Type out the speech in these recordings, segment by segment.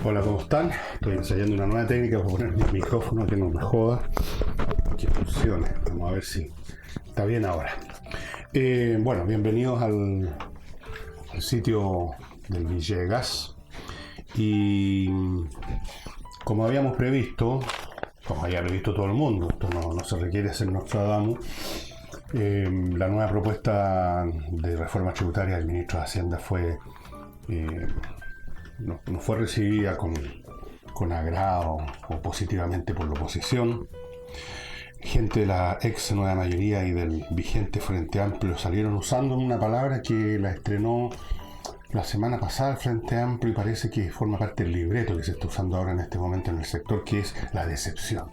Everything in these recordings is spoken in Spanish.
Hola, ¿cómo están? Estoy ensayando una nueva técnica para poner el micrófono que no me joda, que funcione. Vamos a ver si está bien ahora. Bueno, bienvenidos al sitio del Villegas. Y como habíamos previsto, como había previsto todo el mundo, esto no se requiere ser Nostradamus, la nueva propuesta de reforma tributaria del ministro de Hacienda no fue recibida con agrado o positivamente por la oposición. Gente de la ex nueva mayoría y del vigente Frente Amplio salieron usando una palabra que la estrenó la semana pasada el Frente Amplio y parece que forma parte del libreto que se está usando ahora en este momento en el sector, que es la decepción.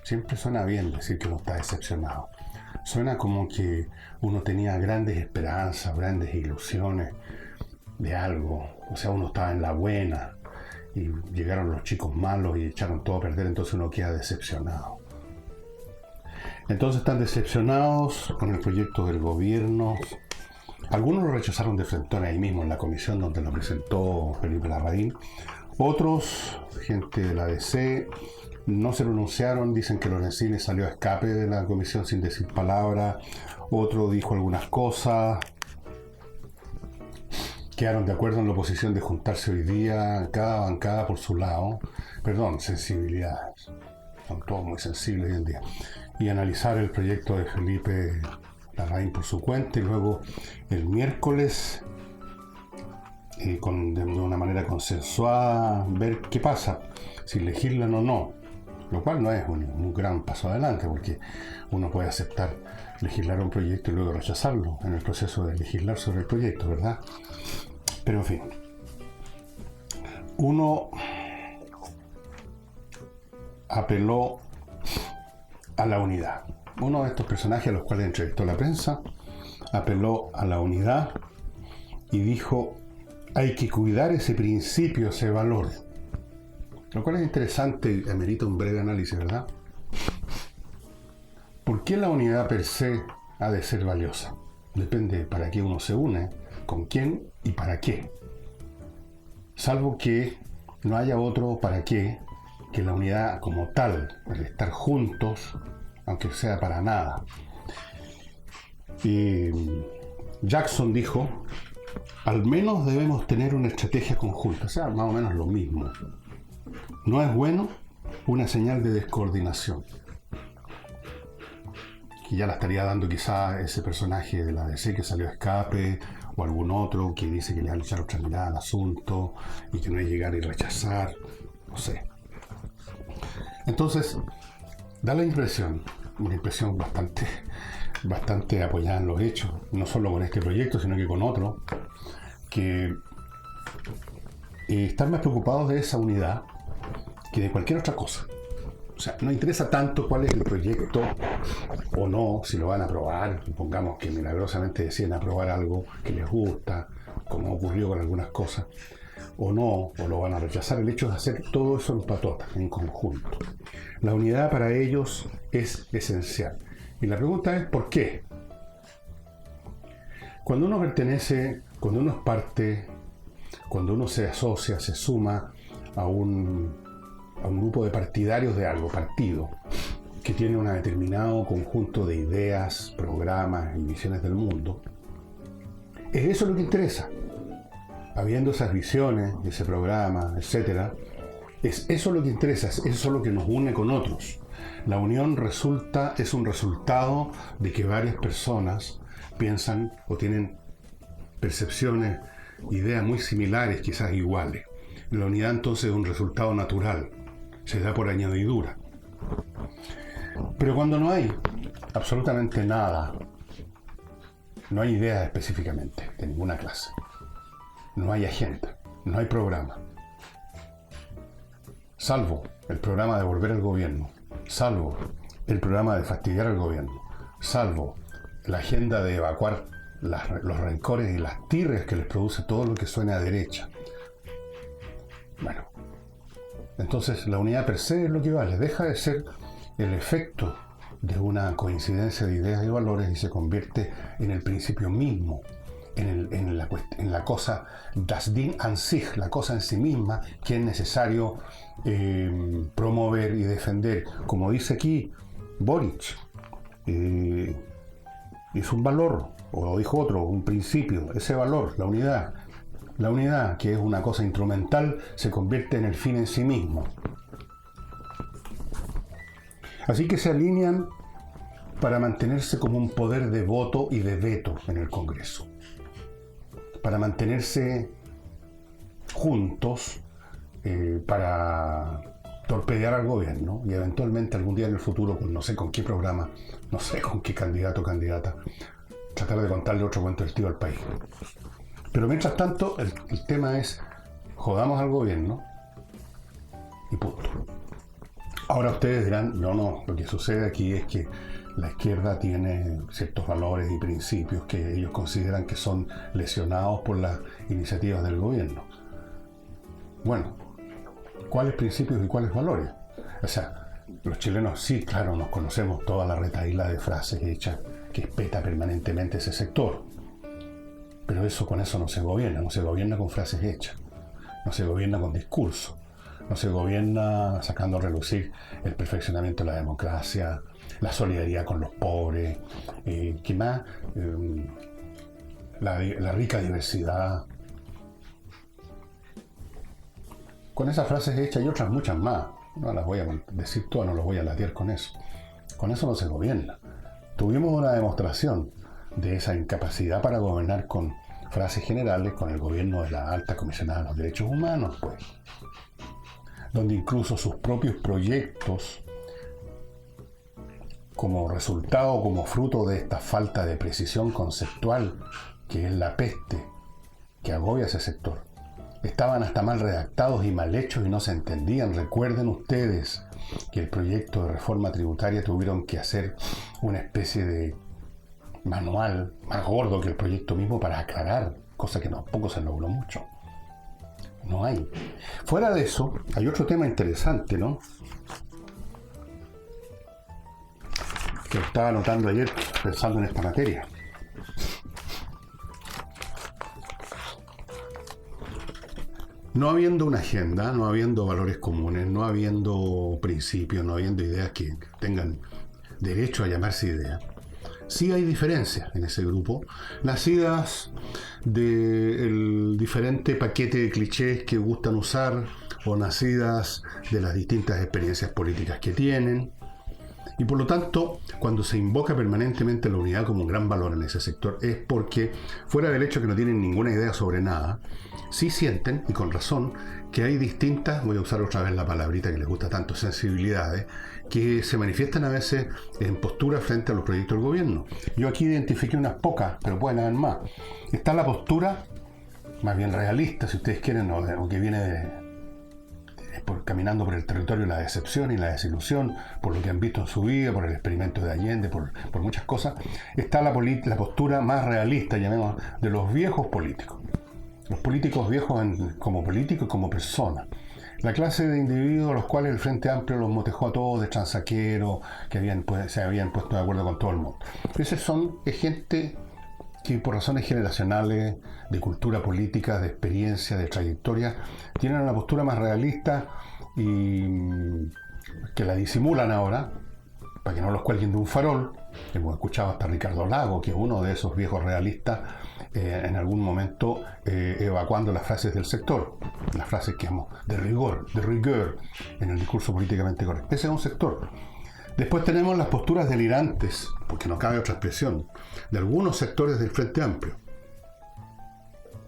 Siempre suena bien decir que uno está decepcionado. Suena como que uno tenía grandes esperanzas, grandes ilusiones de algo. O sea, uno estaba en la buena y llegaron los chicos malos y echaron todo a perder, entonces uno queda decepcionado. Entonces están decepcionados con el proyecto del gobierno. Algunos lo rechazaron de frente ahí mismo en la comisión donde lo presentó Felipe Larraín. Otros, gente de la DC, no se pronunciaron, dicen que Lorenzini salió a escape de la comisión sin decir palabra. Otro dijo algunas cosas. Quedaron de acuerdo en la oposición de juntarse hoy día, cada bancada por su lado. Perdón, sensibilidades. Son todos muy sensibles hoy en día. Y analizar el proyecto de Felipe Larraín por su cuenta y luego el miércoles de una manera consensuada ver qué pasa, si legislan o no, lo cual no es un gran paso adelante porque uno puede aceptar legislar un proyecto y luego rechazarlo en el proceso de legislar sobre el proyecto, ¿verdad? Pero en fin, uno apeló a la unidad. Uno de estos personajes a los cuales entrevistó la prensa apeló a la unidad y dijo: hay que cuidar ese principio, ese valor. Lo cual es interesante y amerita un breve análisis, ¿verdad? ¿Por qué la unidad per se ha de ser valiosa? Depende para qué uno se une, con quién y para qué. Salvo que no haya otro para qué que la unidad como tal, el estar juntos, aunque sea para nada. Jackson dijo: al menos debemos tener una estrategia conjunta, o sea, más o menos lo mismo. No es bueno una señal de descoordinación, que ya la estaría dando quizá ese personaje de la DC que salió a escape, o algún otro que dice que le van a echar otra mirada al asunto y que no es llegar y rechazar, no sé. Entonces, da la impresión, una impresión bastante apoyada en los hechos, no solo con este proyecto, sino que con otro, que están más preocupados de esa unidad que de cualquier otra cosa. O sea, no interesa tanto cuál es el proyecto o no, si lo van a aprobar. Supongamos que milagrosamente deciden aprobar algo que les gusta, como ocurrió con algunas cosas, o no, o lo van a rechazar. El hecho es hacer todo eso en patota, en conjunto. La unidad para ellos es esencial. Y la pregunta es, ¿por qué? Cuando uno pertenece, cuando uno es parte, cuando uno se asocia, se suma a un grupo de partidarios de algo, partido, que tiene un determinado conjunto de ideas, programas y visiones del mundo, es eso lo que interesa. Habiendo esas visiones, ese programa, etc., es eso lo que interesa, es eso lo que nos une con otros. La unión es un resultado de que varias personas piensan o tienen percepciones, ideas muy similares, quizás iguales. La unidad entonces es un resultado natural, se da por añadidura. Pero cuando no hay absolutamente nada, no hay ideas específicamente de ninguna clase, no hay agenda, no hay programa, salvo el programa de volver al gobierno, salvo el programa de fastidiar al gobierno, salvo la agenda de evacuar los rencores y las tirrias que les produce todo lo que suene a derecha. Bueno, entonces la unidad per se es lo que vale, deja de ser el efecto de una coincidencia de ideas y valores y se convierte en el principio mismo en la cosa das Ding an sich, la cosa en sí misma, que es necesario promover y defender. Como dice aquí Boric, es un valor, o lo dijo otro, un principio, ese valor, la unidad. La unidad, que es una cosa instrumental, se convierte en el fin en sí mismo. Así que se alinean para mantenerse como un poder de voto y de veto en el Congreso. Para mantenerse juntos para torpedear al gobierno y eventualmente algún día en el futuro, no sé con qué programa, no sé con qué candidato o candidata, tratar de contarle otro cuento del tío al país. Pero mientras tanto, el tema es, jodamos al gobierno y punto. Ahora ustedes dirán, no, lo que sucede aquí es que la izquierda tiene ciertos valores y principios que ellos consideran que son lesionados por las iniciativas del gobierno. Bueno, ¿cuáles principios y cuáles valores? O sea, los chilenos sí, claro, nos conocemos toda la retahíla de frases hechas que espeta permanentemente ese sector. Pero con eso no se gobierna con frases hechas, no se gobierna con discurso, no se gobierna sacando a relucir el perfeccionamiento de la democracia, la solidaridad con los pobres, ¿qué más? La rica diversidad. Con esas frases hechas y otras muchas más, no las voy a decir todas, no los voy a latear con eso. Con eso no se gobierna. Tuvimos una demostración de esa incapacidad para gobernar con frases generales con el gobierno de la alta comisionada de los derechos humanos, pues, donde incluso sus propios proyectos, como resultado, como fruto de esta falta de precisión conceptual, que es la peste que agobia ese sector, estaban hasta mal redactados y mal hechos y no se entendían. Recuerden ustedes que el proyecto de reforma tributaria tuvieron que hacer una especie de manual más gordo que el proyecto mismo para aclarar, cosa que tampoco se logró mucho. No hay. Fuera de eso, hay otro tema interesante, ¿no? Que estaba notando ayer pensando en esta materia. No habiendo una agenda, no habiendo valores comunes, no habiendo principios, no habiendo ideas que tengan derecho a llamarse ideas, sí hay diferencias en ese grupo. Las ideas del diferente paquete de clichés que gustan usar o nacidas de las distintas experiencias políticas que tienen. Y por lo tanto, cuando se invoca permanentemente la unidad como un gran valor en ese sector, es porque, fuera del hecho que no tienen ninguna idea sobre nada, sí sienten, y con razón, que hay distintas, voy a usar otra vez la palabrita que les gusta tanto, sensibilidades, que se manifiestan a veces en postura frente a los proyectos del gobierno. Yo aquí identifiqué unas pocas, pero pueden haber más. Está la postura, más bien realista, si ustedes quieren, o que viene caminando por el territorio de la decepción y la desilusión, por lo que han visto en su vida, por el experimento de Allende, por muchas cosas. Está la postura más realista, llamemos, de los viejos políticos. Los políticos viejos como políticos y como personas. La clase de individuos a los cuales el Frente Amplio los motejó a todos de transaqueros, que se habían puesto de acuerdo con todo el mundo. Esos son gente que por razones generacionales, de cultura política, de experiencia, de trayectoria, tienen una postura más realista y que la disimulan ahora, para que no los cuelguen de un farol. Hemos escuchado hasta Ricardo Lago, que es uno de esos viejos realistas, en algún momento evacuando las frases del sector, las frases que de rigor en el discurso políticamente correcto. Ese es un sector. Después tenemos las posturas delirantes, porque no cabe otra expresión, de algunos sectores del Frente Amplio.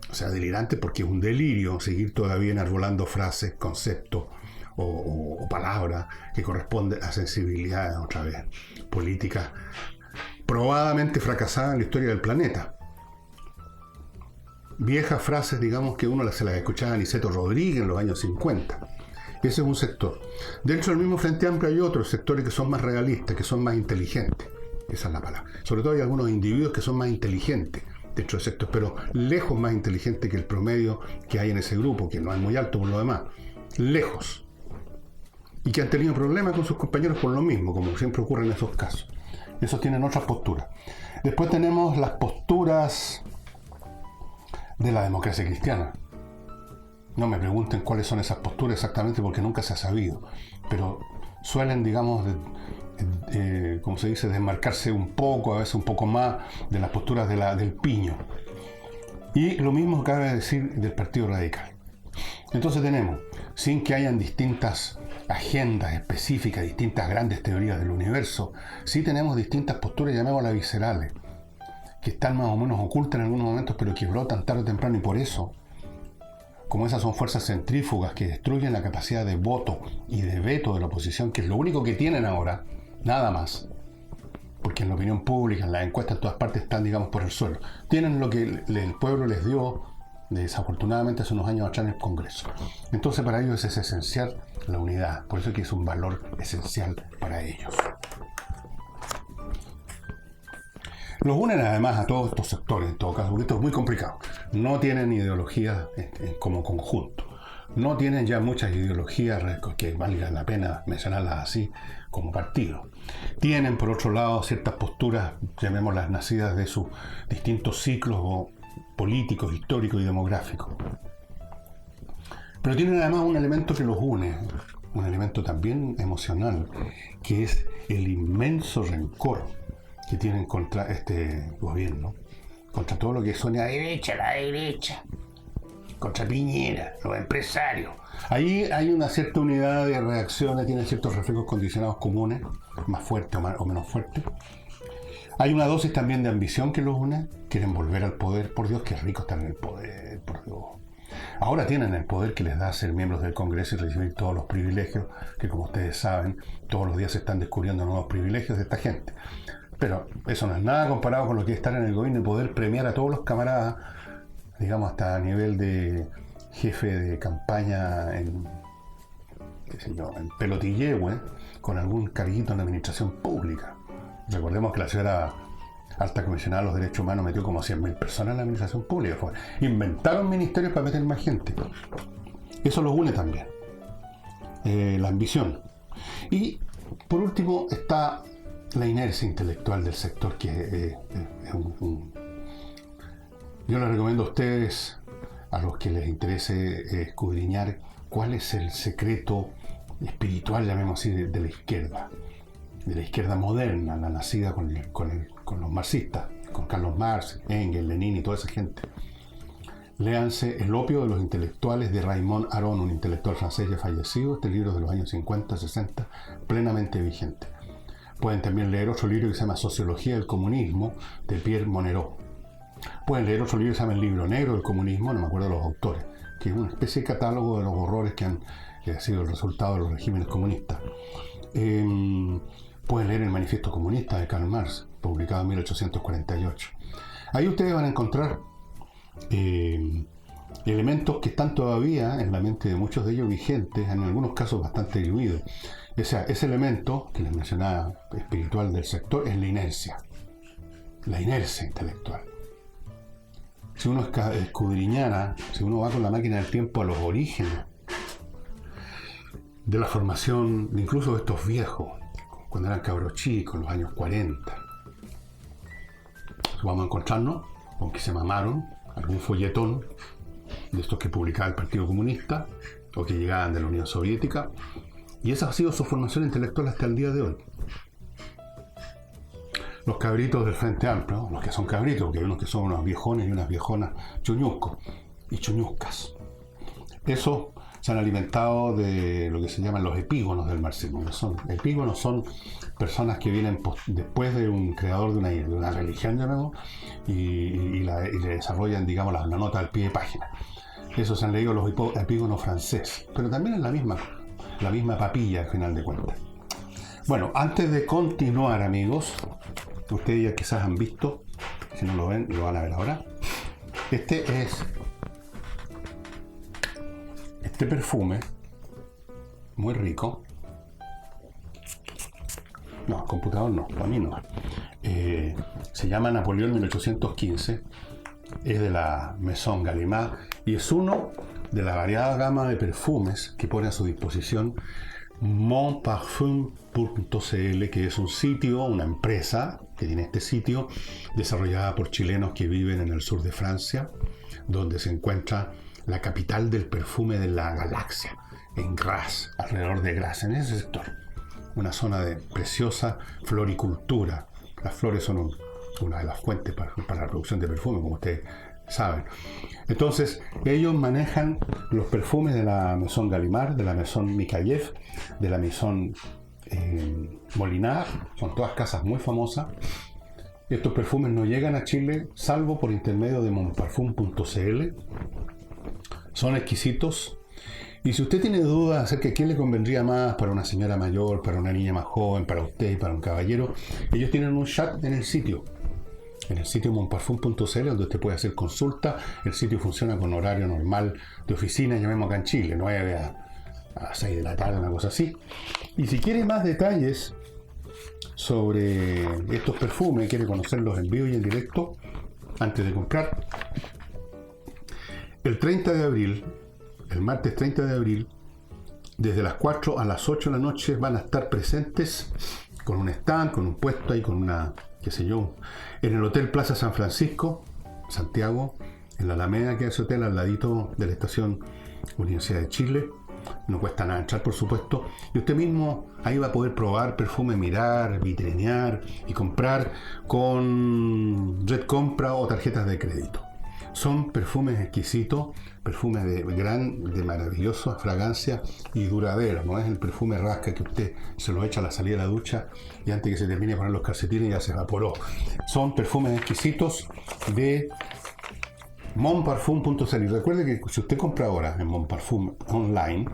O sea, delirante porque es un delirio seguir todavía enarbolando frases, conceptos o palabras que corresponden a sensibilidades, otra vez, políticas probadamente fracasadas en la historia del planeta. Viejas frases, digamos, que uno se las escuchaba a Niceto Rodríguez en los años 50. Ese es un sector. Dentro del mismo Frente Amplio hay otros sectores que son más realistas, que son más inteligentes. Esa es la palabra. Sobre todo hay algunos individuos que son más inteligentes dentro del sector, pero lejos más inteligentes que el promedio que hay en ese grupo, que no es muy alto por lo demás. Lejos. Y que han tenido problemas con sus compañeros por lo mismo, como siempre ocurre en esos casos. Esos tienen otras posturas. Después tenemos las posturas de la democracia cristiana. No me pregunten cuáles son esas posturas exactamente porque nunca se ha sabido, pero suelen, digamos, como se dice, desmarcarse un poco, a veces un poco más, de las posturas del piño. Y lo mismo cabe decir del Partido Radical. Entonces tenemos, sin que hayan distintas agendas específicas, distintas grandes teorías del universo, sí tenemos distintas posturas, llamémoslas viscerales, que están más o menos ocultas en algunos momentos, pero que brotan tarde o temprano, y por eso, como esas son fuerzas centrífugas que destruyen la capacidad de voto y de veto de la oposición, que es lo único que tienen ahora, nada más, porque en la opinión pública, en las encuestas, en todas partes están, digamos, por el suelo. Tienen lo que el pueblo les dio, desafortunadamente, hace unos años atrás en el Congreso. Entonces, para ellos es esencial la unidad. Por eso es que es un valor esencial para ellos. Los unen además a todos estos sectores, en todo caso, porque esto es muy complicado. No tienen ideologías como conjunto. No tienen ya muchas ideologías que valga la pena mencionarlas así como partido. Tienen, por otro lado, ciertas posturas, llamémoslas nacidas de sus distintos ciclos políticos, históricos y demográficos. Pero tienen además un elemento que los une, un elemento también emocional, que es el inmenso rencor que tienen contra este gobierno, contra todo lo que suena la derecha, contra Piñera, los empresarios. Ahí hay una cierta unidad de reacciones, tienen ciertos reflejos condicionados comunes, más fuertes o menos fuertes. Hay una dosis también de ambición que los une, quieren volver al poder. Por Dios, qué rico estar en el poder, por Dios. Ahora tienen el poder que les da ser miembros del Congreso y recibir todos los privilegios, que como ustedes saben, todos los días se están descubriendo nuevos privilegios de esta gente. Pero eso no es nada comparado con lo que es estar en el gobierno y poder premiar a todos los camaradas, digamos, hasta a nivel de jefe de campaña en Pelotillehue, con algún carguito en la administración pública. Recordemos que la señora alta comisionada de los derechos humanos metió como 100.000 personas en la administración pública. Inventaron ministerios para meter más gente. Eso los une también. La ambición. Y por último está la inercia intelectual del sector, que yo les recomiendo a ustedes, a los que les interese escudriñar cuál es el secreto espiritual, llamemos así, de la izquierda moderna, la nacida con los marxistas, con Carlos Marx, Engels, Lenin y toda esa gente. Léanse El opio de los intelectuales de Raymond Aron, un intelectual francés ya fallecido. Este libro es de los años 50, 60, plenamente vigente. Pueden también leer otro libro que se llama Sociología del comunismo, de Pierre Monnereau. Pueden leer otro libro que se llama El libro negro del comunismo, no me acuerdo de los autores, que es una especie de catálogo de los horrores que han sido el resultado de los regímenes comunistas. Pueden leer El manifiesto comunista de Karl Marx, publicado en 1848. Ahí ustedes van a encontrar elementos que están todavía en la mente de muchos de ellos vigentes, en algunos casos bastante diluidos. O sea, ese elemento que les mencionaba, espiritual del sector, es la inercia intelectual. Si uno escudriñara, si uno va con la máquina del tiempo a los orígenes de la formación, incluso de estos viejos, cuando eran cabros chicos, en los años 40, vamos a encontrarnos con que se mamaron algún folletón de estos que publicaba el Partido Comunista o que llegaban de la Unión Soviética, y esa ha sido su formación intelectual hasta el día de hoy. Los cabritos del Frente Amplio, los que son cabritos, porque hay unos que son unos viejones y unas viejonas chuñuscos y chuñuscas, esos se han alimentado de lo que se llaman los epígonos del marxismo. Epígonos son personas que vienen después de un creador de una religión, llamemos, y le desarrollan, digamos, la nota al pie de página. Esos se han leído los epígonos franceses, pero también es la misma papilla al final de cuentas. Bueno, antes de continuar, amigos, ustedes ya quizás han visto, si no lo ven, lo van a ver ahora. Este perfume, muy rico. No, computador no, para mí no. Se llama Napoleón 1815, es de la Maison Gallimard y es uno de la variada gama de perfumes que pone a su disposición monparfum.cl, que es un sitio, una empresa que tiene este sitio, desarrollada por chilenos que viven en el sur de Francia, donde se encuentra la capital del perfume de la galaxia, en Grasse, alrededor de Grasse, en ese sector. Una zona de preciosa floricultura. Las flores son una de las fuentes para la producción de perfume, como ustedes saben. Entonces, ellos manejan los perfumes de la Maison Gallimard, de la Maison Mikhaïev, de la Maison Molinard. Son todas casas muy famosas. Estos perfumes no llegan a Chile salvo por intermedio de monparfum.cl. Son exquisitos. Y si usted tiene dudas acerca de quién le convendría más, para una señora mayor, para una niña más joven, para usted y para un caballero, ellos tienen un chat en el sitio monparfum.cl, donde usted puede hacer consulta. El sitio funciona con horario normal de oficina, llamemos acá en Chile, 9 a 6 de la tarde, una cosa así. Y si quiere más detalles sobre estos perfumes, quiere conocerlos en vivo y en directo, antes de comprar, el 30 de abril, el martes 30 de abril, desde las 4 a las 8 de la noche van a estar presentes con un stand, con un puesto ahí, con una, qué sé yo, en el Hotel Plaza San Francisco, Santiago, en la Alameda, que es ese hotel al ladito de la estación Universidad de Chile. No cuesta nada entrar, por supuesto, y usted mismo ahí va a poder probar perfume, mirar, vitrinear y comprar con Red Compra o tarjetas de crédito. Son perfumes exquisitos, perfumes de maravillosa fragancia y duradera. No es el perfume rasca que usted se lo echa a la salida de la ducha y antes que se termine de poner los calcetines ya se evaporó. Son perfumes exquisitos de monparfum.cl. Y recuerde que si usted compra ahora en Monparfum online,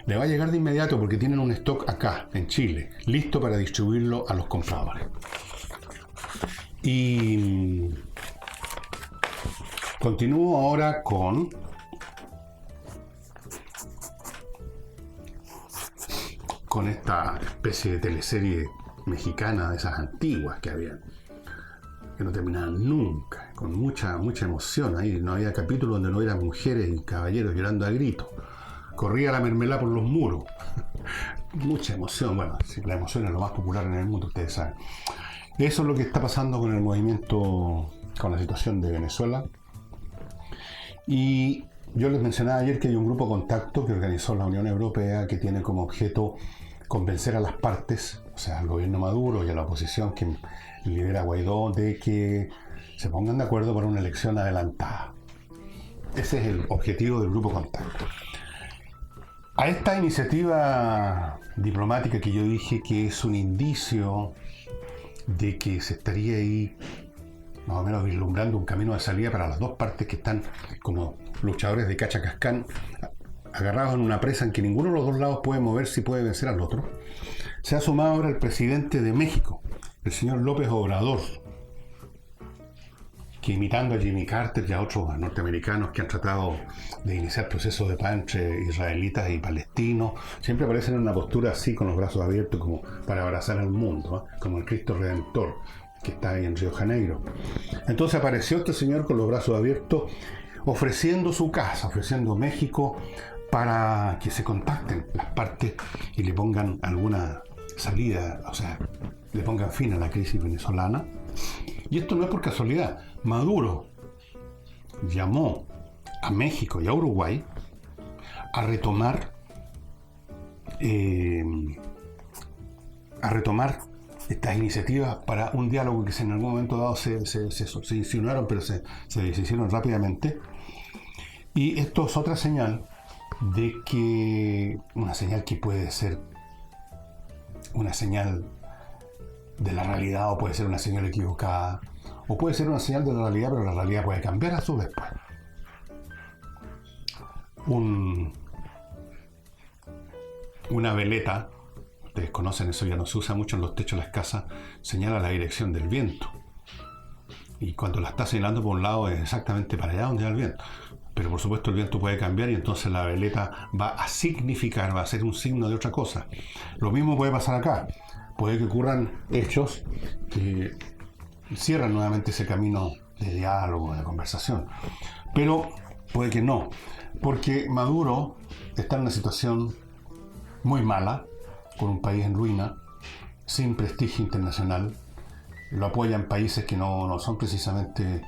le va a llegar de inmediato porque tienen un stock acá en Chile, listo para distribuirlo a los compradores. Y continúo ahora con esta especie de teleserie mexicana de esas antiguas que había, que no terminaban nunca, con mucha emoción. Ahí no había capítulo donde no hubiera mujeres y caballeros llorando a gritos. Corría la mermelada por los muros. Mucha emoción. Bueno, la emoción es lo más popular en el mundo, ustedes saben. Eso es lo que está pasando con el movimiento, con la situación de Venezuela. Y yo les mencionaba ayer que hay un grupo contacto que organizó la Unión Europea que tiene como objeto convencer a las partes, o sea, al gobierno Maduro y a la oposición que lidera Guaidó, de que se pongan de acuerdo para una elección adelantada. Ese es el objetivo del grupo contacto. A esta iniciativa diplomática que yo dije que es un indicio de que se estaría ahí más o menos vislumbrando un camino de salida para las dos partes que están como luchadores de Cachacascán, agarrados en una presa en que ninguno de los dos lados puede moverse y puede vencer al otro. Se ha sumado ahora el presidente de México, el señor López Obrador, que imitando a Jimmy Carter y a otros norteamericanos que han tratado de iniciar procesos de paz entre israelitas y palestinos, siempre aparecen en una postura así, con los brazos abiertos, como para abrazar al mundo, ¿eh? Como el Cristo Redentor, que está ahí en Río de Janeiro. Entonces apareció este señor con los brazos abiertos, ofreciendo su casa, ofreciendo México para que se contacten las partes y le pongan alguna salida, o sea, le pongan fin a la crisis venezolana. Y esto no es por casualidad. Maduro llamó a México y a Uruguay a retomar estas iniciativas para un diálogo que en algún momento dado se insinuaron, pero se deshicieron rápidamente. Y esto es otra señal de que, una señal que puede ser una señal de la realidad, o puede ser una señal equivocada, o puede ser una señal de la realidad, pero la realidad puede cambiar a su vez. Una veleta, ustedes conocen eso, ya no se usa mucho en los techos de las casas, señala la dirección del viento. Y cuando la está señalando por un lado es exactamente para allá donde va el viento. Pero por supuesto el viento puede cambiar y entonces la veleta va a significar, va a ser un signo de otra cosa. Lo mismo puede pasar acá. Puede que ocurran hechos que cierran nuevamente ese camino de diálogo, de conversación. Pero puede que no, porque Maduro está en una situación muy mala, con un país en ruina, sin prestigio internacional. Lo apoyan países que no son precisamente,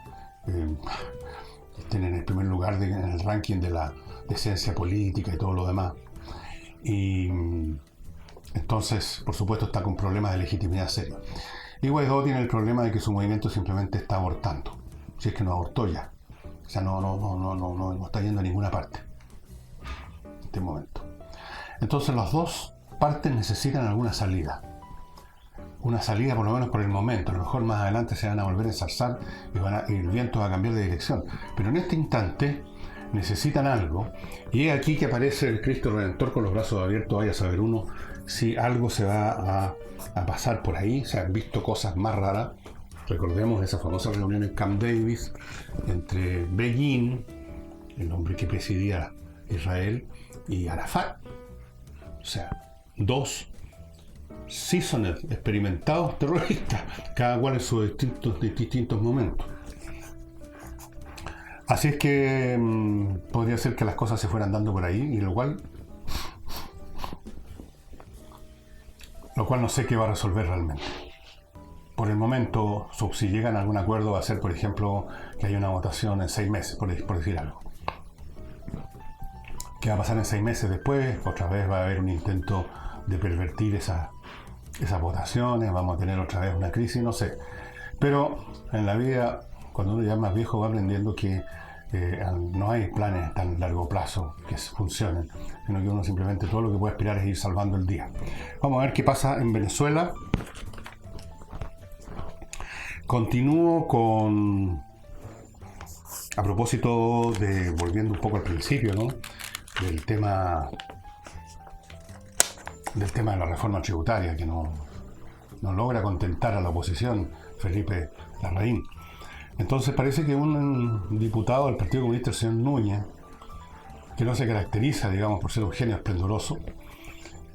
tienen el primer lugar en el ranking de la decencia política y todo lo demás. Y entonces, por supuesto, está con problemas de legitimidad serios. Y Guaidó tiene el problema de que su movimiento simplemente está abortando, si es que no abortó ya. O sea, no está yendo a ninguna parte en este momento. Entonces, las dos partes necesitan alguna salida. Una salida, por lo menos por el momento. A lo mejor más adelante se van a volver a ensarzar y el viento va a cambiar de dirección. Pero en este instante necesitan algo. Y es aquí que aparece el Cristo Redentor con los brazos abiertos. Vaya a saber uno si algo se va a pasar por ahí. Se han visto cosas más raras. Recordemos esa famosa reunión en Camp David entre Begin, el hombre que presidía Israel, y Arafat. O sea, dos seasoners, experimentados terroristas, cada cual en sus distintos momentos. Así es que podría ser que las cosas se fueran dando por ahí, y lo cual no sé qué va a resolver realmente. Por el momento, si llegan a algún acuerdo, va a ser, por ejemplo, que haya una votación en 6 meses, por decir algo. ¿Qué va a pasar en 6 meses después? Otra vez va a haber un intento de pervertir esas votaciones, vamos a tener otra vez una crisis, no sé. Pero en la vida, cuando uno ya es más viejo, va aprendiendo que no hay planes a tan largo plazo que funcionen, sino que uno simplemente todo lo que puede aspirar es ir salvando el día. Vamos a ver qué pasa en Venezuela. Continúo a propósito de, volviendo un poco al principio, ¿no? Del tema de la reforma tributaria, que no logra contentar a la oposición, Felipe Larraín. Entonces parece que un diputado del Partido Comunista, el señor Núñez, que no se caracteriza, digamos, por ser un genio esplendoroso,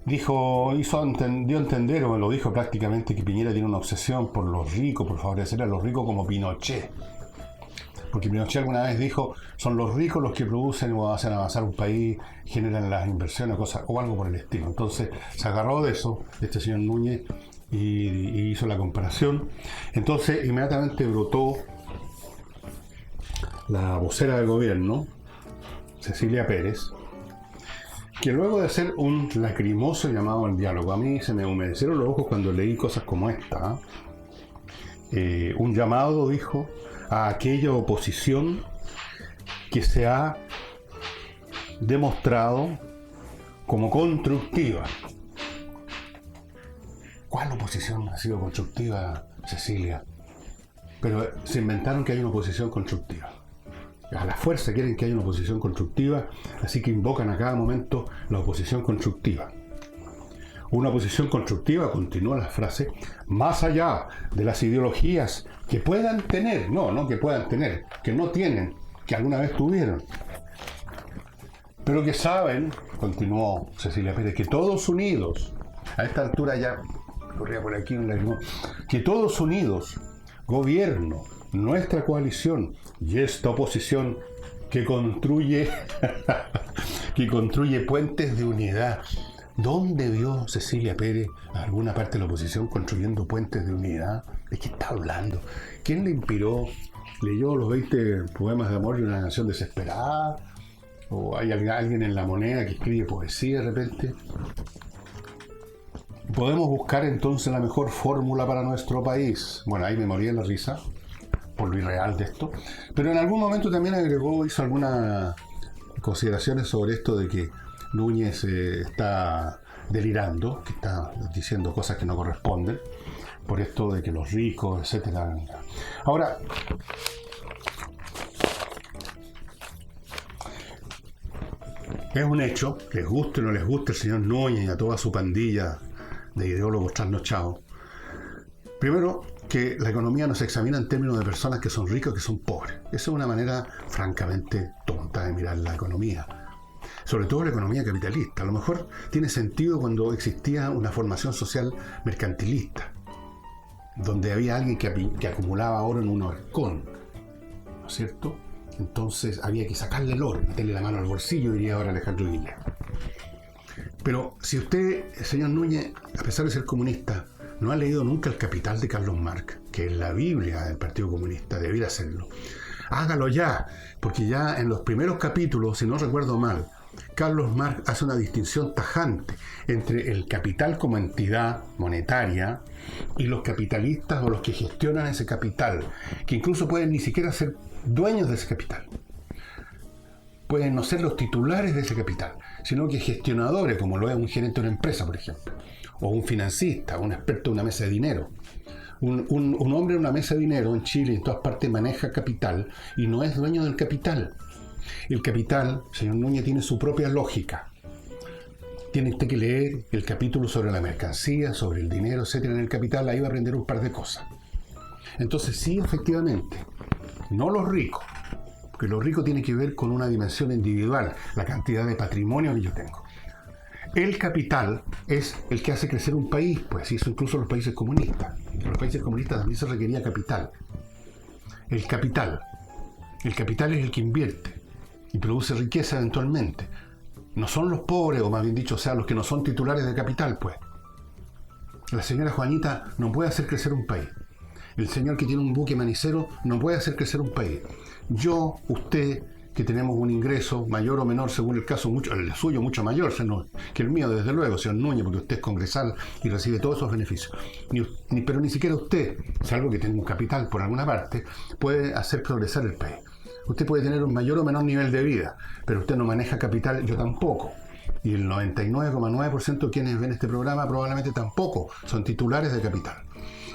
dio a entender, o me lo dijo prácticamente, que Piñera tiene una obsesión por los ricos, por favorecer a los ricos como Pinochet. Porque Pinochet alguna vez dijo, son los ricos los que producen o hacen avanzar un país, generan las inversiones o algo por el estilo. Entonces se agarró de eso, este señor Núñez, y hizo la comparación. Entonces inmediatamente brotó la vocera del gobierno, Cecilia Pérez, que luego de hacer un lacrimoso llamado al diálogo, a mí se me humedecieron los ojos cuando leí cosas como esta. Un llamado, dijo, a aquella oposición que se ha demostrado como constructiva. ¿Cuál oposición ha sido constructiva, Cecilia? Pero se inventaron que hay una oposición constructiva. A la fuerza quieren que haya una oposición constructiva, así que invocan a cada momento la oposición constructiva. Una oposición constructiva, continúa la frase, más allá de las ideologías que puedan tener, no que puedan tener, que no tienen, que alguna vez tuvieron, pero que saben, continuó Cecilia Pérez, que todos unidos, a esta altura ya corría por aquí que todos unidos, gobierno, nuestra coalición y esta oposición que construye puentes de unidad. ¿Dónde vio Cecilia Pérez a alguna parte de la oposición construyendo puentes de unidad? ¿De qué está hablando? ¿Quién le inspiró? ¿Leyó los 20 poemas de amor de una nación desesperada? ¿O hay alguien en La Moneda que escribe poesía de repente? Podemos buscar entonces la mejor fórmula para nuestro país. Bueno, ahí me morí de la risa por lo irreal de esto, pero en algún momento también hizo algunas consideraciones sobre esto de que Núñez está delirando, que está diciendo cosas que no corresponden, por esto de que los ricos, etcétera. Ahora, es un hecho, les guste o no les guste el señor Núñez y a toda su pandilla de ideólogos trasnochados. Primero, que la economía no se examina en términos de personas que son ricas o que son pobres. Esa es una manera francamente tonta de mirar la economía. Sobre todo la economía capitalista. A lo mejor tiene sentido cuando existía una formación social mercantilista, donde había alguien que acumulaba oro en un horcón, ¿no es cierto? Entonces había que sacarle el oro, meterle la mano al bolsillo, diría ahora Alejandro Guilla. Pero si usted, señor Núñez, a pesar de ser comunista, no ha leído nunca El Capital de Carlos Marx, que es la Biblia del Partido Comunista, debiera hacerlo. Hágalo ya, porque ya en los primeros capítulos, si no recuerdo mal, Carlos Marx hace una distinción tajante entre el capital como entidad monetaria y los capitalistas o los que gestionan ese capital, que incluso pueden ni siquiera ser dueños de ese capital. Pueden no ser los titulares de ese capital, sino que gestionadores, como lo es un gerente de una empresa, por ejemplo, o un financista, un experto en una mesa de dinero. Un hombre en una mesa de dinero en Chile y en todas partes maneja capital y no es dueño del capital. El capital, señor Núñez, tiene su propia lógica. Tiene usted que leer el capítulo sobre la mercancía, sobre el dinero, etcétera, en el capital, ahí va a aprender un par de cosas. Entonces, sí, efectivamente, no los ricos, porque lo rico tiene que ver con una dimensión individual, la cantidad de patrimonio que yo tengo. El capital es el que hace crecer un país, pues hizo incluso los países comunistas. En los países comunistas también se requería capital. El capital es el que invierte y produce riqueza eventualmente. No son los pobres, o más bien dicho, o sea, los que no son titulares de capital, pues. La señora Juanita no puede hacer crecer un país. El señor que tiene un buque manicero no puede hacer crecer un país. Yo, usted, que tenemos un ingreso mayor o menor según el caso, el suyo mucho mayor que el mío, desde luego, señor Núñez, porque usted es congresal y recibe todos esos beneficios. Pero ni siquiera usted, salvo que tenga un capital por alguna parte, puede hacer progresar el país. Usted puede tener un mayor o menor nivel de vida, pero usted no maneja capital, yo tampoco. Y el 99,9% de quienes ven este programa probablemente tampoco son titulares de capital.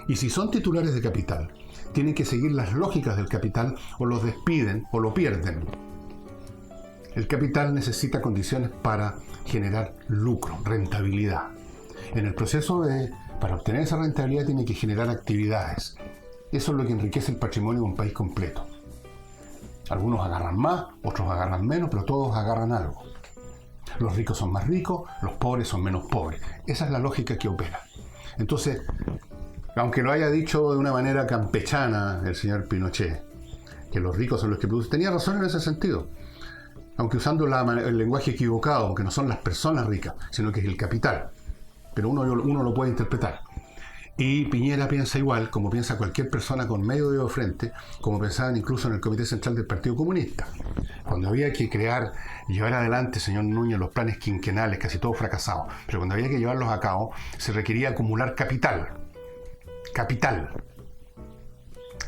Y si son titulares de capital, tienen que seguir las lógicas del capital o los despiden o lo pierden. El capital necesita condiciones para generar lucro, rentabilidad. En el proceso para obtener esa rentabilidad tiene que generar actividades. Eso es lo que enriquece el patrimonio de un país completo. Algunos agarran más, otros agarran menos, pero todos agarran algo. Los ricos son más ricos, los pobres son menos pobres. Esa es la lógica que opera. Entonces, aunque lo haya dicho de una manera campechana el señor Pinochet, que los ricos son los que producen, tenía razón en ese sentido. Aunque usando el lenguaje equivocado, aunque no son las personas ricas, sino que es el capital. Pero uno lo puede interpretar. Y Piñera piensa igual, como piensa cualquier persona con medio dedo de frente, como pensaban incluso en el Comité Central del Partido Comunista. Cuando había que llevar adelante, señor Núñez, los planes quinquenales, casi todos fracasados, pero cuando había que llevarlos a cabo, se requería acumular capital. Capital.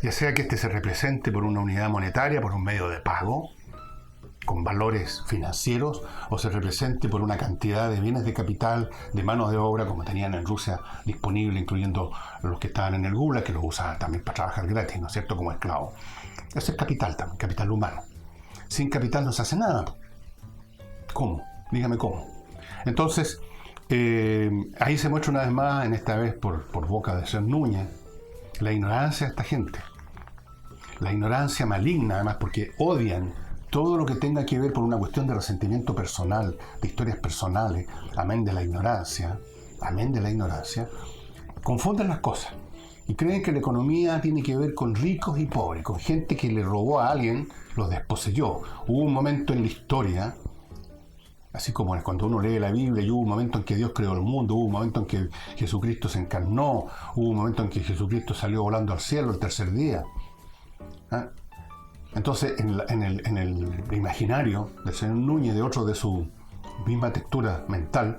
Ya sea que este se represente por una unidad monetaria, por un medio de pago, con valores financieros, o se represente por una cantidad de bienes de capital, de manos de obra, como tenían en Rusia disponible, incluyendo los que estaban en el Gulag, que los usaban también para trabajar gratis, ¿no es cierto?, como esclavos. Ese es capital también, capital humano. Sin capital no se hace nada. ¿Cómo? Dígame cómo. Entonces, ahí se muestra una vez más, en esta vez por boca de señor Núñez, la ignorancia de esta gente. La ignorancia maligna, además, porque odian todo lo que tenga que ver por una cuestión de resentimiento personal, de historias personales, amén de la ignorancia, confunden las cosas y creen que la economía tiene que ver con ricos y pobres, con gente que le robó a alguien, los desposeyó. Hubo un momento en la historia, así como cuando uno lee la Biblia, y hubo un momento en que Dios creó el mundo, hubo un momento en que Jesucristo se encarnó, hubo un momento en que Jesucristo salió volando al cielo el tercer día. Entonces, en el imaginario del señor Núñez, de otros de su misma textura mental,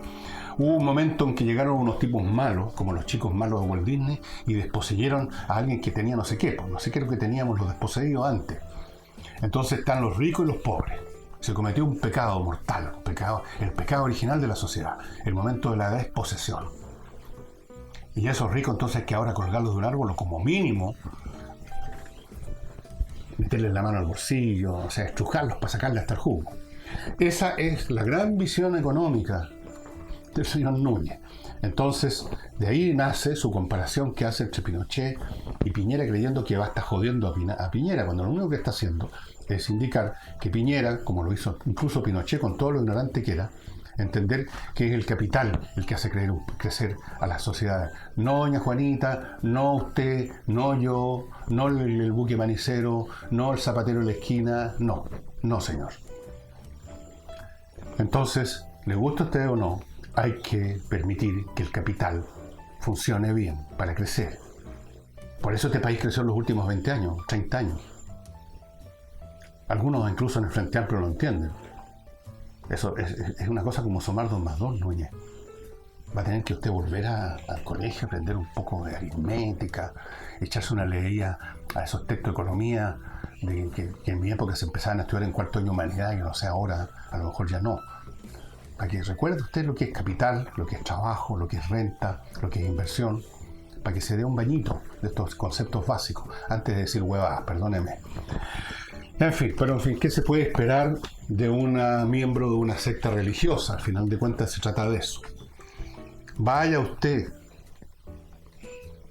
hubo un momento en que llegaron unos tipos malos, como los chicos malos de Walt Disney, y desposeyeron a alguien que tenía no sé qué lo que teníamos los desposeídos antes. Entonces están los ricos y los pobres. Se cometió un pecado mortal, el pecado original de la sociedad, el momento de la desposesión. Y esos ricos entonces que ahora colgarlos de un árbol, o como mínimo meterles la mano al bolsillo, o sea, estrujarlos para sacarle hasta el jugo. Esa es la gran visión económica del señor Núñez. Entonces, de ahí nace su comparación que hace entre Pinochet y Piñera, creyendo que va a estar jodiendo a Piñera, cuando lo único que está haciendo es indicar que Piñera, como lo hizo incluso Pinochet con todo lo ignorante que era, entender que es el capital el que hace crecer a las sociedades. No doña Juanita, no usted, no yo, no el buque manicero, no el zapatero en la esquina, no señor. Entonces, le gusta a usted o no, hay que permitir que el capital funcione bien para crecer. Por eso este país creció en los últimos 20 años, 30 años. Algunos incluso en el Frente Amplio lo entienden. Eso es una cosa como sumar 2 más 2, Núñez. Va a tener que usted volver al colegio, aprender un poco de aritmética, echarse una leída a esos textos de economía que en mi época se empezaban a estudiar en cuarto año de humanidad, y no sé, ahora a lo mejor ya no. Para que recuerde usted lo que es capital, lo que es trabajo, lo que es renta, lo que es inversión, para que se dé un bañito de estos conceptos básicos, antes de decir huevadas, perdóneme. En fin, ¿qué se puede esperar de una miembro de una secta religiosa? Al final de cuentas se trata de eso. Vaya usted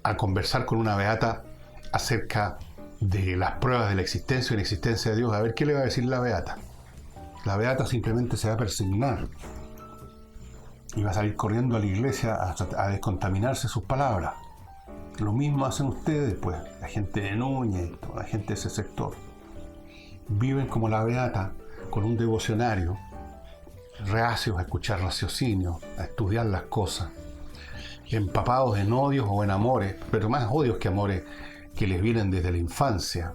a conversar con una beata acerca de las pruebas de la existencia o inexistencia de Dios, a ver qué le va a decir la beata. La beata simplemente se va a persignar y va a salir corriendo a la iglesia a descontaminarse sus palabras. Lo mismo hacen ustedes, pues, la gente de Núñez, la gente de ese sector. Viven como la beata, con un devocionario, reacios a escuchar raciocinio, a estudiar las cosas, empapados en odios o en amores, pero más odios que amores que les vienen desde la infancia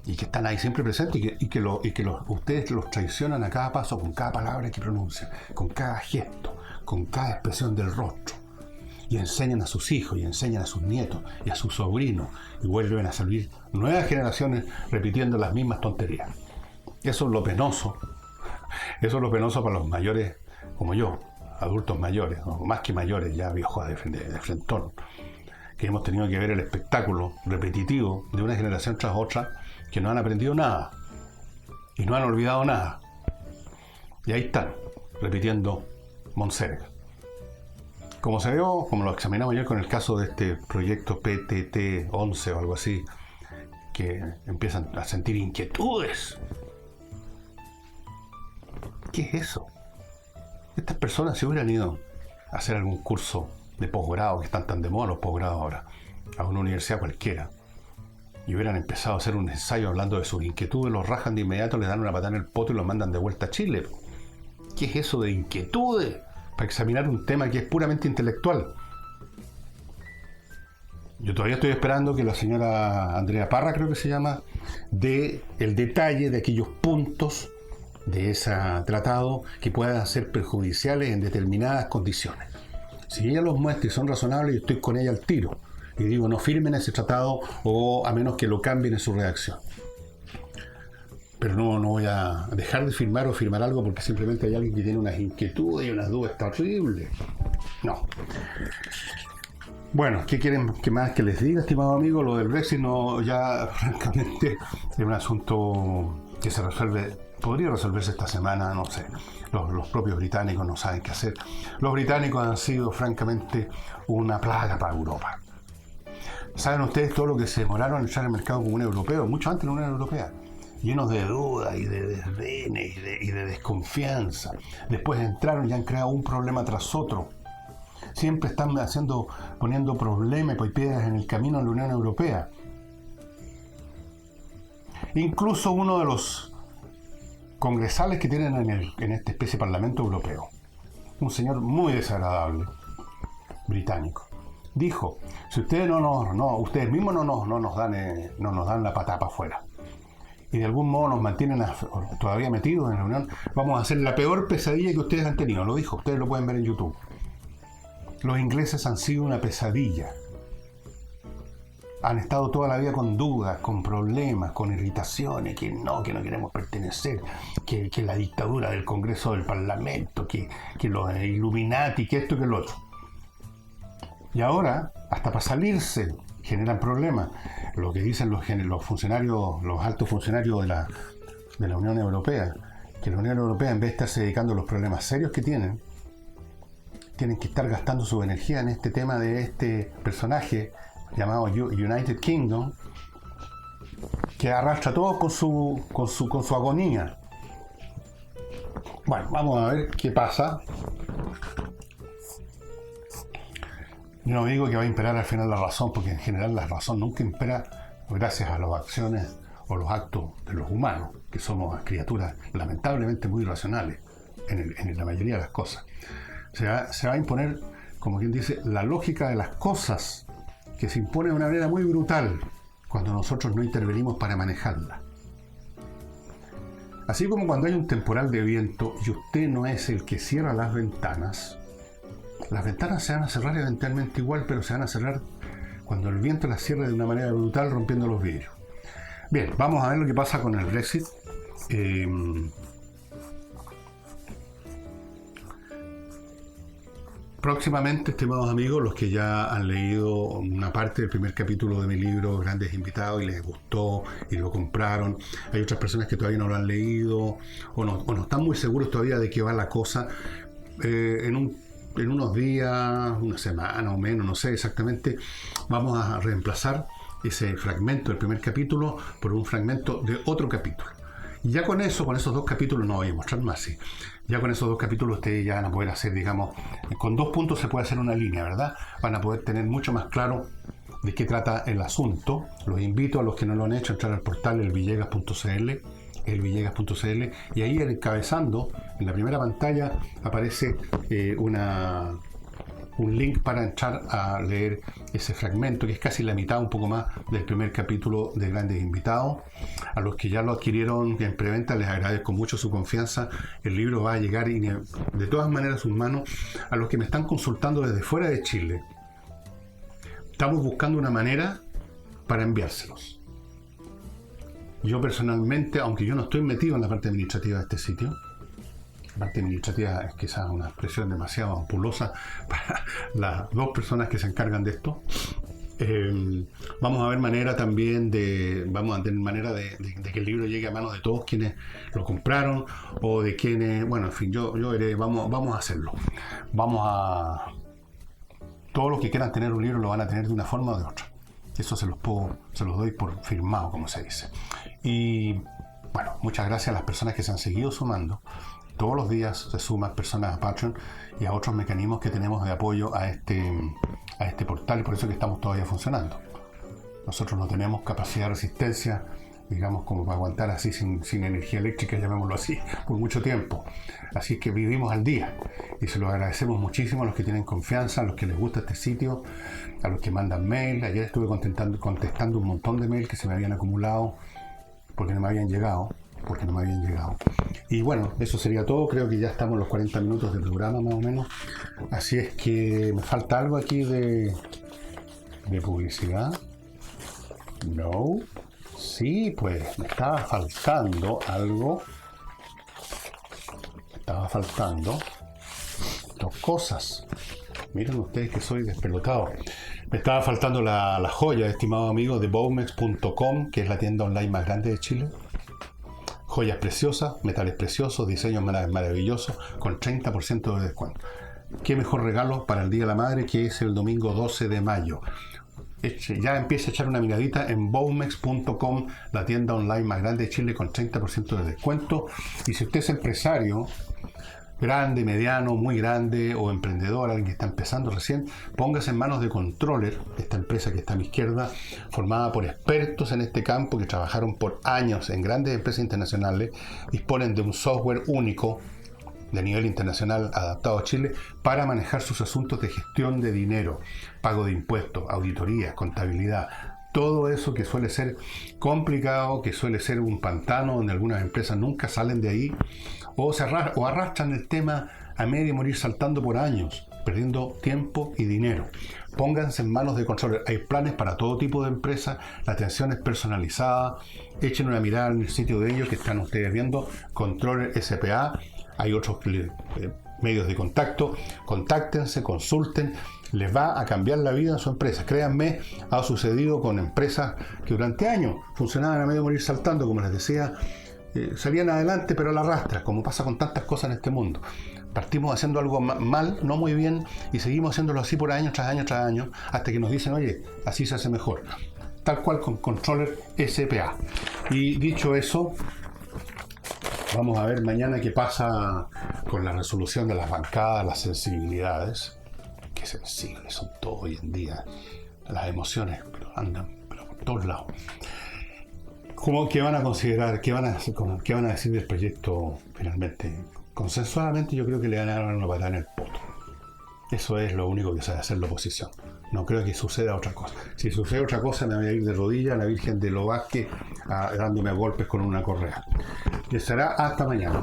y que están ahí siempre presentes y que ustedes los traicionan a cada paso, con cada palabra que pronuncian, con cada gesto, con cada expresión del rostro, y enseñan a sus hijos y enseñan a sus nietos y a sus sobrinos, y vuelven a salir nuevas generaciones repitiendo las mismas tonterías. Eso es lo penoso. Eso es lo penoso para los mayores como yo, adultos mayores, o más que mayores, ya viejos de frentón, que hemos tenido que ver el espectáculo repetitivo de una generación tras otra que no han aprendido nada y no han olvidado nada. Y ahí están, repitiendo Monserga. Como se vio, como lo examinamos ayer con el caso de este proyecto PTT-11 o algo así, que empiezan a sentir inquietudes. ¿Qué es eso? Estas personas se hubieran ido a hacer algún curso de posgrado, que están tan de moda los posgrados ahora, a una universidad cualquiera, y hubieran empezado a hacer un ensayo hablando de sus inquietudes, los rajan de inmediato, les dan una patada en el poto y los mandan de vuelta a Chile. ¿Qué es eso de inquietudes? Para examinar un tema que es puramente intelectual. Yo todavía estoy esperando que la señora Andrea Parra, creo que se llama, dé el detalle de aquellos puntos de ese tratado que puedan ser perjudiciales en determinadas condiciones. Si ella los muestra y son razonables, yo estoy con ella al tiro y digo, no firmen ese tratado, o a menos que lo cambien en su redacción. Pero no voy a dejar de firmar o firmar algo porque simplemente hay alguien que tiene unas inquietudes y unas dudas terribles. No. Bueno, ¿qué quieren que más que les diga, estimado amigo? Lo del Brexit no, ya francamente es un asunto que se resuelve, podría resolverse esta semana, no sé. Los propios británicos no saben qué hacer. Los británicos han sido francamente una plaga para Europa. ¿Saben ustedes todo lo que se demoraron en entrar al mercado común europeo? Mucho antes de la Unión Europea. Llenos de dudas y de desdenes y de desconfianza. Después entraron y han creado un problema tras otro. Siempre están poniendo problemas y piedras en el camino de la Unión Europea. Incluso uno de los congresales que tienen en esta especie de Parlamento Europeo, un señor muy desagradable, británico, dijo, si ustedes ustedes mismos no nos dan la patada para afuera, y de algún modo nos mantienen todavía metidos en la Unión, vamos a hacer la peor pesadilla que ustedes han tenido. Lo dijo, ustedes lo pueden ver en YouTube. Los ingleses han sido una pesadilla. Han estado toda la vida con dudas, con problemas, con irritaciones, que no queremos pertenecer, que la dictadura del Congreso del Parlamento, que los Illuminati, que esto y que lo otro. Y ahora, hasta para salirse, generan problemas. Lo que dicen los funcionarios, los altos funcionarios de la Unión Europea, que la Unión Europea, en vez de estarse dedicando a los problemas serios que tienen que estar gastando su energía en este tema de este personaje llamado United Kingdom, que arrastra todo con su agonía. Bueno, vamos a ver qué pasa. Yo no digo que va a imperar al final la razón, porque en general la razón nunca impera gracias a las acciones o los actos de los humanos, que somos criaturas lamentablemente muy irracionales en la mayoría de las cosas. Se va a imponer, como quien dice, la lógica de las cosas, que se impone de una manera muy brutal cuando nosotros no intervenimos para manejarla. Así como cuando hay un temporal de viento y usted no es el que cierra las ventanas se van a cerrar eventualmente igual, pero se van a cerrar cuando el viento las cierre de una manera brutal, rompiendo los vidrios. Bien, vamos a ver lo que pasa con el Brexit. Próximamente, estimados amigos, los que ya han leído una parte del primer capítulo de mi libro Grandes Invitados y les gustó y lo compraron, hay otras personas que todavía no lo han leído o no están muy seguros todavía de qué va la cosa. En unos días, una semana o menos, no sé exactamente, vamos a reemplazar ese fragmento del primer capítulo por un fragmento de otro capítulo. Y ya con esos 2 capítulos, no voy a mostrar más, sí. Ya con esos 2 capítulos ustedes ya van a poder hacer, digamos, con 2 puntos se puede hacer una línea, ¿verdad? Van a poder tener mucho más claro de qué trata el asunto. Los invito a los que no lo han hecho a entrar al portal elvillegas.cl, y ahí encabezando, en la primera pantalla, aparece un link para entrar a leer ese fragmento, que es casi la mitad, un poco más, del primer capítulo de Grandes Invitados. A los que ya lo adquirieron en preventa, les agradezco mucho su confianza. El libro va a llegar de todas maneras a sus manos. A los que me están consultando desde fuera de Chile, estamos buscando una manera para enviárselos. Yo personalmente, aunque yo no estoy metido en la parte administrativa de este sitio, la parte administrativa es quizás una expresión demasiado ampulosa para las 2 personas que se encargan de esto, vamos a ver manera también de que el libro llegue a manos de todos quienes lo compraron o de quienes, bueno, en fin, yo veré, vamos a hacerlo. Todos los que quieran tener un libro lo van a tener de una forma o de otra. Eso se los doy por firmado, como se dice. Y bueno, muchas gracias a las personas que se han seguido sumando. Todos los días se suman personas a Patreon y a otros mecanismos que tenemos de apoyo a este portal, y por eso que estamos todavía funcionando. Nosotros no tenemos capacidad de resistencia, digamos, como para aguantar así sin energía eléctrica, llamémoslo así, por mucho tiempo. Así que vivimos al día y se lo agradecemos muchísimo a los que tienen confianza, a los que les gusta este sitio, a los que mandan mail. Ayer estuve contestando un montón de mails que se me habían acumulado porque no me habían llegado. Y bueno, eso sería todo. Creo que ya estamos en los 40 minutos del programa más o menos. Así es que me falta algo aquí de publicidad. No. Sí, pues me estaba faltando algo. Me estaba faltando 2 cosas. Miren ustedes que soy despelotado. Me estaba faltando la joya, estimado amigo, de Bowmex.com, que es la tienda online más grande de Chile. Joyas preciosas, metales preciosos, diseños maravillosos, con 30% de descuento. Qué mejor regalo para el Día de la Madre, que es el domingo 12 de mayo. Ya empieza a echar una miradita en Bowmex.com, la tienda online más grande de Chile, con 30% de descuento. Y si usted es empresario, grande, mediano, muy grande, o emprendedor, alguien que está empezando recién, póngase en manos de Controller, esta empresa que está a mi izquierda, formada por expertos en este campo que trabajaron por años en grandes empresas internacionales, disponen de un software único de nivel internacional adaptado a Chile para manejar sus asuntos de gestión de dinero, pago de impuestos, auditoría, contabilidad. Todo eso que suele ser complicado, que suele ser un pantano donde algunas empresas nunca salen de ahí, o arrastran el tema a medio morir saltando por años, perdiendo tiempo y dinero. Pónganse en manos de Controller. Hay planes para todo tipo de empresas, la atención es personalizada. Echen una mirada en el sitio de ellos que están ustedes viendo, Controller SPA. Hay otros medios de contacto. Contáctense, consulten. Les va a cambiar la vida en su empresa. Créanme, ha sucedido con empresas que durante años funcionaban a medio morir saltando, como les decía, salían adelante pero a la rastra, como pasa con tantas cosas en este mundo. Partimos haciendo algo mal, no muy bien, y seguimos haciéndolo así por años tras años tras años, hasta que nos dicen, oye, así se hace mejor. Tal cual con Controller SPA. Y dicho eso, vamos a ver mañana qué pasa con la resolución de las bancadas, las sensibilidades. Qué sensibles son todos hoy en día. Las emociones andan por todos lados. ¿Qué van a considerar? ¿Qué van a decir del proyecto finalmente? Consensuadamente yo creo que le van a dar una patada en el poto. Eso es lo único que sabe hacer la oposición. No creo que suceda otra cosa. Si sucede otra cosa, me voy a ir de rodillas a la Virgen de los Vázquez dándome golpes con una correa. Y será hasta mañana.